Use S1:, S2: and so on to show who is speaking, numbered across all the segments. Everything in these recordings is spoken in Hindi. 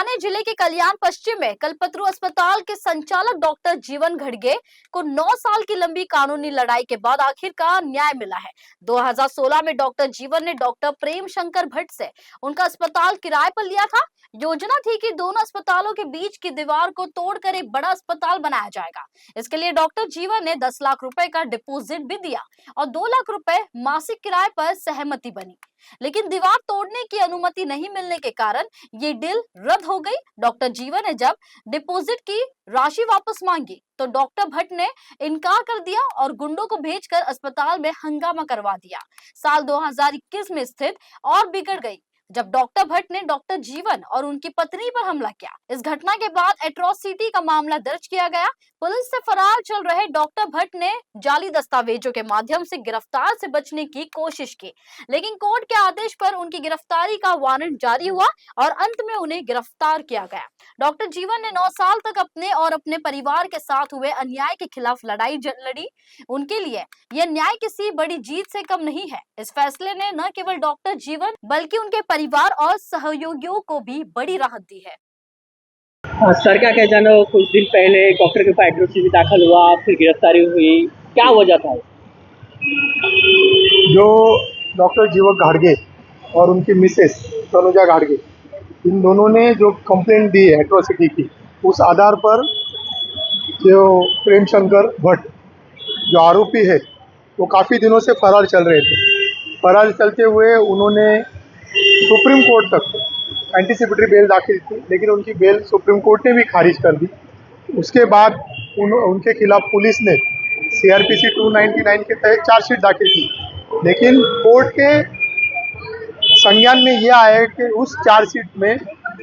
S1: ठाणे जिले के कल्याण पश्चिम में कल्पतरू अस्पताल के संचालक डॉक्टर जीवन घड़गे को 9 साल की लंबी कानूनी लड़ाई के बाद आखिरकार न्याय मिला है। 2016 में डॉक्टर जीवन ने डॉक्टर प्रेम शंकर भट्ट से उनका अस्पताल किराए पर लिया था। योजना थी कि दोनों अस्पतालों के बीच की दीवार को तोड़कर एक बड़ा अस्पताल बनाया जाएगा। इसके लिए डॉक्टर जीवन ने 10 लाख रुपए का डिपॉजिट भी दिया और 2 लाख रुपए मासिक किराए पर सहमति बनी, लेकिन दीवार तोड़ने की अनुमति नहीं मिलने के कारण ये डील रद्द हो गई। डॉक्टर जीवन ने जब डिपॉजिट की राशि वापस मांगी तो डॉक्टर भट्ट ने इनकार कर दिया और गुंडों को भेजकर अस्पताल में हंगामा करवा दिया। साल 2021 में स्थिति और बिगड़ गई जब डॉक्टर भट्ट ने डॉक्टर जीवन और उनकी पत्नी पर हमला किया। इस घटना के बाद एट्रोसिटी का मामला दर्ज किया गया। पुलिस से फरार चल रहे डॉक्टर भट्ट ने जाली दस्तावेजों के माध्यम से गिरफ्तार से बचने की कोशिश की, लेकिन कोर्ट के आदेश पर उनकी गिरफ्तारी का वारंट जारी हुआ और अंत में उन्हें गिरफ्तार किया गया। डॉक्टर जीवन ने 9 साल तक अपने और अपने परिवार के साथ हुए अन्याय के खिलाफ लड़ाई लड़ी। उनके लिए यह न्याय किसी बड़ी जीत से कम नहीं है। इस फैसले ने न केवल डॉक्टर जीवन बल्कि उनके परिवार और सहयोगियों को भी बड़ी राहत दी है।
S2: सर क्या कह जाना, कुछ दिन पहले डॉक्टर के ऊपर एट्रोसिटी दाखिल हुआ, फिर गिरफ्तारी हुई, क्या वजह था?
S3: जो डॉक्टर जीवन घाड़गे और उनकी मिसेस तनुजा घाड़गे, इन दोनों ने जो कंप्लेंट दी है एट्रोसिटी की, उस आधार पर जो प्रेम शंकर भट्ट जो आरोपी है वो काफ़ी दिनों से फरार चल रहे थे। फरार चलते हुए उन्होंने सुप्रीम कोर्ट तक एंटीसिपेटरी बेल दाखिल की, लेकिन उनकी बेल सुप्रीम कोर्ट ने भी खारिज कर दी। उसके बाद उनके खिलाफ पुलिस ने CRPC 299 के तहत चार्जशीट दाखिल की, लेकिन कोर्ट के संज्ञान में यह आया है कि उस चार्जशीट में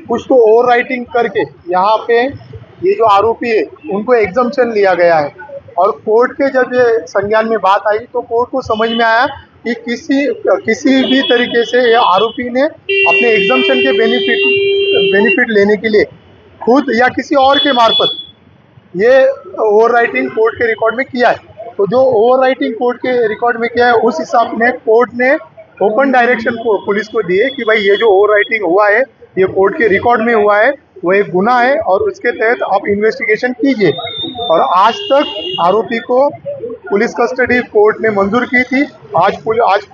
S3: कुछ तो ओवर राइटिंग करके यहाँ पे ये जो आरोपी है उनको एग्जम्पशन लिया गया है। और कोर्ट के जब ये संज्ञान में बात आई तो कोर्ट को समझ में आया कि किसी भी तरीके से ये आरोपी ने अपने एग्जम्पशन के बेनिफिट लेने के लिए खुद या किसी और के मार्फत ये ओवर राइटिंग कोर्ट के रिकॉर्ड में किया है। तो जो ओवर राइटिंग कोर्ट के रिकॉर्ड में किया है उस हिसाब में कोर्ट ने ओपन डायरेक्शन को पुलिस को दिए कि भाई ये जो ओवर राइटिंग हुआ है ये कोर्ट के रिकॉर्ड में हुआ है, वो एक गुनाह है और उसके तहत आप इन्वेस्टिगेशन कीजिए। और आज तक आरोपी को पुलिस कस्टडी कोर्ट ने मंजूर की थी। आज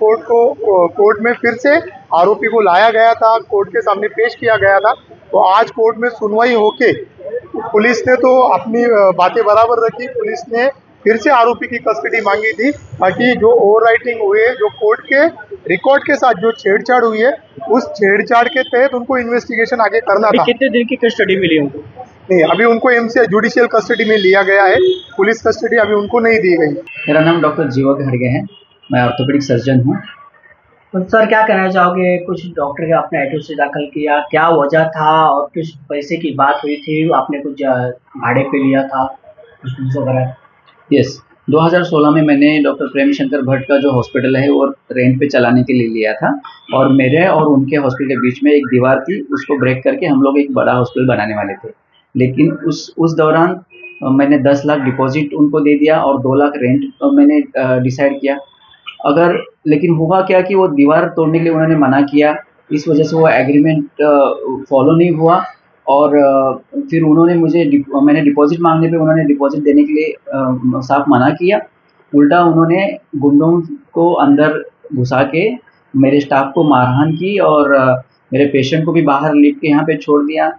S3: कोर्ट में फिर से आरोपी को लाया गया था, कोर्ट के सामने पेश किया गया था। तो आज कोर्ट में सुनवाई होके पुलिस ने तो अपनी बातें बराबर रखी। पुलिस ने फिर से आरोपी की कस्टडी मांगी थी ताकि जो ओवर राइटिंग हुई है, जो कोर्ट के रिकॉर्ड के साथ जो छेड़छाड़ हुई है, उस छेड़छाड़ के तहत उनको इन्वेस्टिगेशन आगे करना था।
S2: कितने दिन की कस्टडी मिली उनको?
S3: नहीं, अभी उनको एमसीएच जुडिशियल कस्टडी में लिया गया है, पुलिस कस्टडी अभी उनको नहीं दी गई।
S4: मेरा नाम डॉक्टर जीवन घड़गे है, मैं ऑर्थोपेडिक सर्जन हूँ।
S2: तो सर क्या कहना चाहोगे, कुछ डॉक्टर के आपने एट्रोसिटी दाखिल किया, क्या वजह था और किस पैसे की बात हुई थी? आपने कुछ भाड़े पे लिया था कुछ वगैरह?
S4: यस, 2016 में मैंने डॉक्टर प्रेम शंकर भट्ट का जो हॉस्पिटल है वो रेंट पे चलाने के लिए लिया था और मेरे और उनके हॉस्पिटल के बीच में एक दीवार थी, उसको ब्रेक करके हम लोग एक बड़ा हॉस्पिटल बनाने वाले थे। लेकिन उस दौरान मैंने 10 लाख डिपॉजिट उनको दे दिया और 2 लाख रेंट मैंने डिसाइड किया। लेकिन हुआ क्या कि वो दीवार तोड़ने के लिए उन्होंने मना किया, इस वजह से वो एग्रीमेंट फॉलो नहीं हुआ। और फिर मैंने डिपॉजिट मांगने पे उन्होंने डिपॉजिट देने के लिए साफ मना किया। उल्टा उन्होंने गुंडों को अंदर घुसा के मेरे स्टाफ को मारहान की और मेरे पेशेंट को भी बाहर लिट के यहाँ पे छोड़ दिया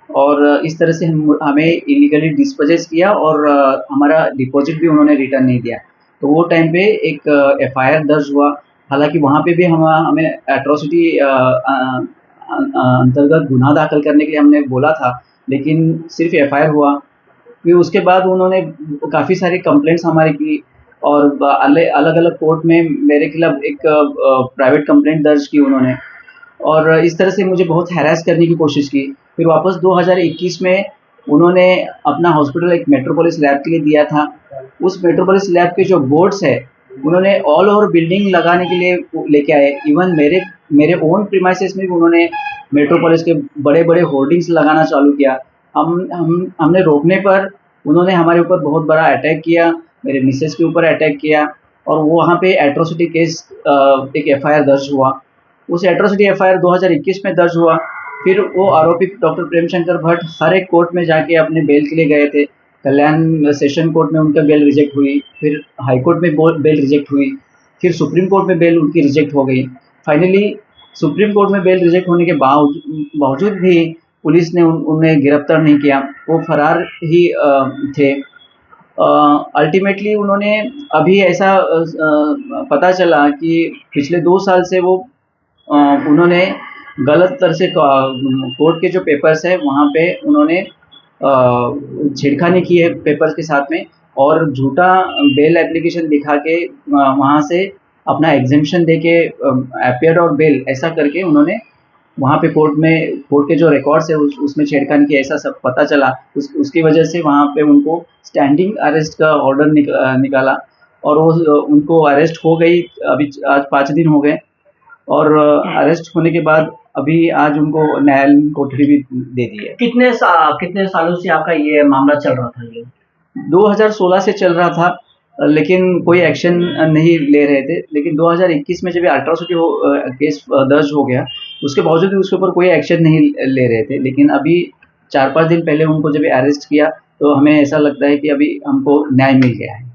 S4: और इस तरह से हमें इलीगली डिस्पोजेस किया और हमारा डिपॉजिट भी उन्होंने रिटर्न नहीं दिया। तो वो टाइम पे एक FIR दर्ज हुआ। हालांकि वहाँ पे भी हमें एट्रोसिटी अंतर्गत गुनाह दाखिल करने के लिए हमने बोला था, लेकिन सिर्फ FIR हुआ। फिर उसके बाद उन्होंने काफ़ी सारी कंप्लेंट्स हमारी की और अलग अलग कोर्ट में मेरे खिलाफ एक प्राइवेट कंप्लेंट दर्ज की उन्होंने और इस तरह से मुझे बहुत हैरेस करने की कोशिश की। फिर वापस 2021 में उन्होंने अपना हॉस्पिटल एक मेट्रोपोलिस लैब के लिए दिया था। उस मेट्रोपोलिस लैब के जो बोर्ड्स है उन्होंने ऑल ओवर बिल्डिंग लगाने के लिए लेके आए। इवन मेरे ओन प्रीमाइसेस में भी उन्होंने मेट्रोपोलिस के बड़े बड़े होर्डिंग्स लगाना चालू किया। हमने रोकने पर उन्होंने हमारे ऊपर बहुत बड़ा अटैक किया, मेरे मिसेस के ऊपर अटैक किया और वो वहाँ पे एट्रोसिटी केस एक FIR दर्ज हुआ। उस एट्रोसिटी FIR 2021 में दर्ज हुआ फिर वो आरोपी डॉक्टर प्रेम शंकर भट्ट हर एक कोर्ट में जाके अपने बेल के लिए गए थे। कल्याण सेशन कोर्ट में उनका बेल रिजेक्ट हुई, फिर हाई कोर्ट में बेल रिजेक्ट हुई, फिर सुप्रीम कोर्ट में बेल उनकी रिजेक्ट हो गई। फाइनली सुप्रीम कोर्ट में बेल रिजेक्ट होने के बावजूद भी पुलिस ने उन्हें गिरफ्तार नहीं किया, वो फरार ही थे। अल्टीमेटली उन्होंने अभी ऐसा पता चला कि पिछले 2 साल से वो उन्होंने गलत तरह से कोर्ट के जो पेपर्स है वहाँ पे उन्होंने छेड़खानी की है पेपर्स के साथ में, और झूठा बेल एप्लीकेशन दिखा के वहाँ से अपना एग्जेम्पशन दे के अपीयर और बेल ऐसा करके उन्होंने वहाँ पे कोर्ट के जो रिकॉर्ड्स है उसमें छेड़खानी की, ऐसा सब पता चला। उसकी वजह से वहाँ पे उनको स्टैंडिंग अरेस्ट का ऑर्डर निकाला और वो उनको अरेस्ट हो गई। अभी आज 5 दिन हो गए और अरेस्ट होने के बाद अभी आज उनको न्यायालयीन कोठरी भी दे दी है।
S2: कितने सालों से आपका ये मामला चल रहा था? ये
S4: 2016 से चल रहा था, लेकिन कोई एक्शन नहीं ले रहे थे। लेकिन 2021 में जब अल्ट्रासिटी केस दर्ज हो गया, उसके बावजूद भी उसके ऊपर कोई एक्शन नहीं ले रहे थे। लेकिन अभी 4-5 दिन पहले उनको जब अरेस्ट किया तो हमें ऐसा लगता है कि अभी हमको न्याय मिल गया है।